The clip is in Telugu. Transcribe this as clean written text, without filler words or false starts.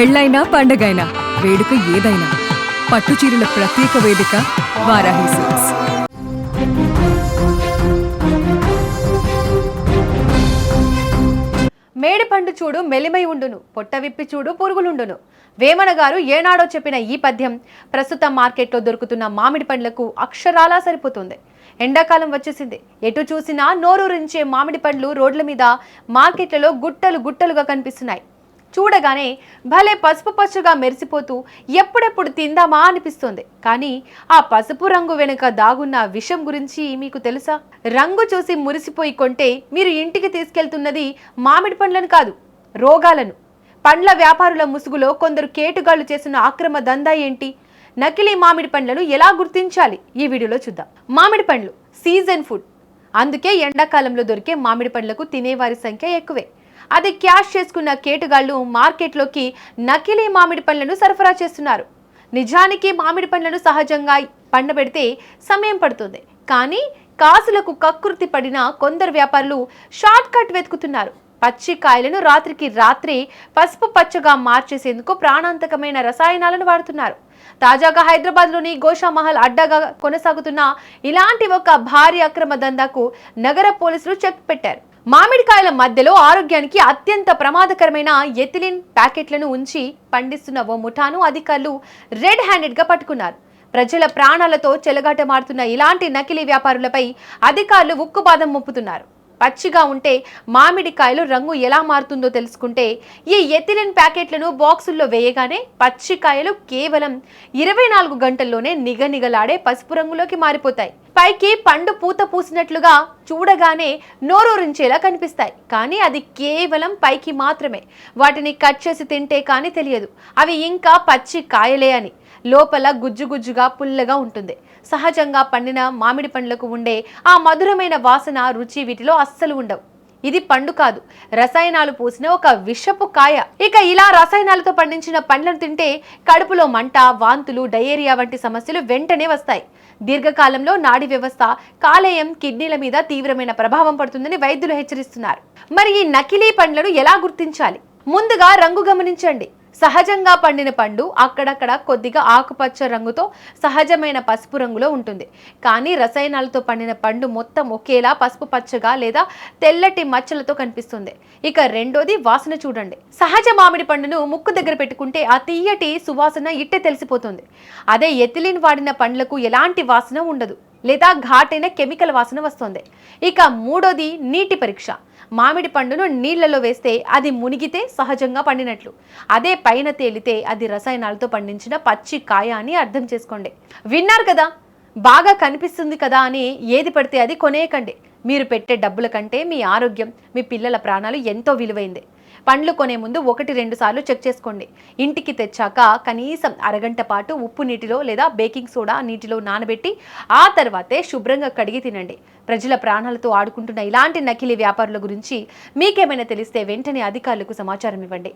పెళ్ళైనా పండగైనా వేడుక ఏదైనా పట్టుచీరల ప్రత్యేక వేదిక వారాహి సిల్క్స్. మేడిపండు చూడు మెలిమై ఉండును, పొట్ట విప్పి చూడు పురుగులుండును. వేమన గారు ఏనాడో చెప్పిన ఈ పద్యం ప్రస్తుతం మార్కెట్లో దొరుకుతున్న మామిడి పండ్లకు అక్షరాలా సరిపోతుంది. ఎండాకాలం వచ్చేసింది. ఎటు చూసినా నోరూరించే మామిడి పండ్లు రోడ్ల మీద మార్కెట్లలో గుట్టలు గుట్టలుగా కనిపిస్తున్నాయి. చూడగానే భలే పసుపు పచ్చగా మెరిసిపోతూ ఎప్పుడెప్పుడు తిందామా అనిపిస్తుంది. కానీ ఆ పసుపు రంగు వెనుక దాగున్న విషం గురించి మీకు తెలుసా? రంగు చూసి మురిసిపోయి కొంటే మీరు ఇంటికి తీసుకెళ్తున్నది మామిడి పండ్లను కాదు, రోగాలను. పండ్ల వ్యాపారుల ముసుగులో కొందరు కేటుగాళ్లు చేసిన అక్రమ దందా ఏంటి? నకిలీ మామిడి పండ్లను ఎలా గుర్తించాలి? ఈ వీడియోలో చూద్దాం. మామిడి పండ్లు సీజన్ ఫుడ్, అందుకే ఎండాకాలంలో దొరికే మామిడి పండ్లకు తినేవారి సంఖ్య ఎక్కువే. అది క్యాష్ చేసుకున్న కేటుగాళ్లు మార్కెట్లోకి నకిలీ మామిడి పండ్లను సరఫరా చేస్తున్నారు. నిజానికి మామిడి పండ్లను సహజంగా పండబెడితే సమయం పడుతుంది, కానీ కాసులకు కక్కుర్తి పడిన కొందరు వ్యాపారులు షార్ట్ కట్ వెతుకుతున్నారు. పచ్చి కాయలను రాత్రికి రాత్రి పసుపు పచ్చగా మార్చేసేందుకు ప్రాణాంతకమైన రసాయనాలను వాడుతున్నారు. తాజాగా హైదరాబాద్లోని గోషామహల్ అడ్డాగా కొనసాగుతున్న ఇలాంటి ఒక భారీ అక్రమ దందాకు నగర పోలీసులు చెక్ పెట్టారు. మామిడికాయల మధ్యలో ఆరోగ్యానికి అత్యంత ప్రమాదకరమైన ఎథిలిన్ ప్యాకెట్లను ఉంచి పండిస్తున్న ఓ ముఠాను అధికారులు రెడ్ హ్యాండెడ్ గా పట్టుకున్నారు. ప్రజల ప్రాణాలతో చెలగాటమాడుతున్న ఇలాంటి నకిలీ వ్యాపారులపై అధికారులు ఉక్కుపాదం మోపుతున్నారు. పచ్చిగా ఉంటే మామిడికాయలు రంగు ఎలా మారుతుందో తెలుసుకుంటే ఈ ఎథిలిన్ ప్యాకెట్లను బాక్సుల్లో వేయగానే పచ్చికాయలు కేవలం 24 గంటల్లోనే నిగనిగలాడే పసుపు రంగులోకి మారిపోతాయి. పైకి పండు పూత పూసినట్లుగా చూడగానే నోరూరించేలా కనిపిస్తాయి, కానీ అది కేవలం పైకి మాత్రమే. వాటిని కట్ చేసి తింటే కానీ తెలియదు అవి ఇంకా పచ్చి కాయలే అని. లోపల గుజ్జుగుజ్జుగా పుల్లగా ఉంటుంది. సహజంగా పండిన మామిడి పండ్లకు ఉండే ఆ మధురమైన వాసన, రుచి వీటిలో అస్సలు ఉండవు. ఇది పండు కాదు, రసాయనాలు పూసిన ఒక విషపు కాయ. ఇక ఇలా రసాయనాలతో పండించిన పండ్లను తింటే కడుపులో మంట, వాంతులు, డయేరియా వంటి సమస్యలు వెంటనే వస్తాయి. దీర్ఘకాలంలో నాడీ వ్యవస్థ, కాలేయం, కిడ్నీల మీద తీవ్రమైన ప్రభావం పడుతుందని వైద్యులు హెచ్చరిస్తున్నారు. మరి ఈ నకిలీ పండ్లను ఎలా గుర్తించాలి? ముందుగా రంగు గమనించండి. సహజంగా పండిన పండు అక్కడక్కడ కొద్దిగా ఆకుపచ్చ రంగుతో సహజమైన పసుపు రంగులో ఉంటుంది, కానీ రసాయనాలతో పండిన పండు మొత్తం ఒకేలా పసుపు పచ్చగా లేదా తెల్లటి మచ్చలతో కనిపిస్తుంది. ఇక రెండోది వాసన చూడండి. సహజ మామిడి పండును ముక్కు దగ్గర పెట్టుకుంటే ఆ తీయటి సువాసన ఇట్టే తెలిసిపోతుంది. అదే ఎథిలిన్ వాడిన పండ్లకు ఎలాంటి వాసన ఉండదు, లేదా ఘాటైన కెమికల్ వాసన వస్తుంది. ఇక మూడోది నీటి పరీక్ష. మామిడి పండును నీళ్లలో వేస్తే అది మునిగితే సహజంగా పండినట్లు, అదే పైన తేలితే అది రసాయనాలతో పండించిన పచ్చి కాయ అని అర్థం చేసుకోండి. విన్నారు కదా, బాగా కనిపిస్తుంది కదా అని ఏది పడితే అది కొనేయకండి. మీరు పెట్టే డబ్బుల కంటే మీ ఆరోగ్యం, మీ పిల్లల ప్రాణాలు ఎంతో విలువైంది. పండ్లు కొనే ముందు 1-2 సార్లు చెక్ చేసుకోండి. ఇంటికి తెచ్చాక కనీసం అరగంట పాటు ఉప్పు నీటిలో లేదా బేకింగ్ సోడా నీటిలో నానబెట్టి ఆ తర్వాతే శుభ్రంగా కడిగి తినండి. ప్రజల ప్రాణాలతో ఆడుకుంటున్న ఇలాంటి నకిలీ వ్యాపారుల గురించి మీకేమైనా తెలిస్తే వెంటనే అధికారులకు సమాచారం ఇవ్వండి.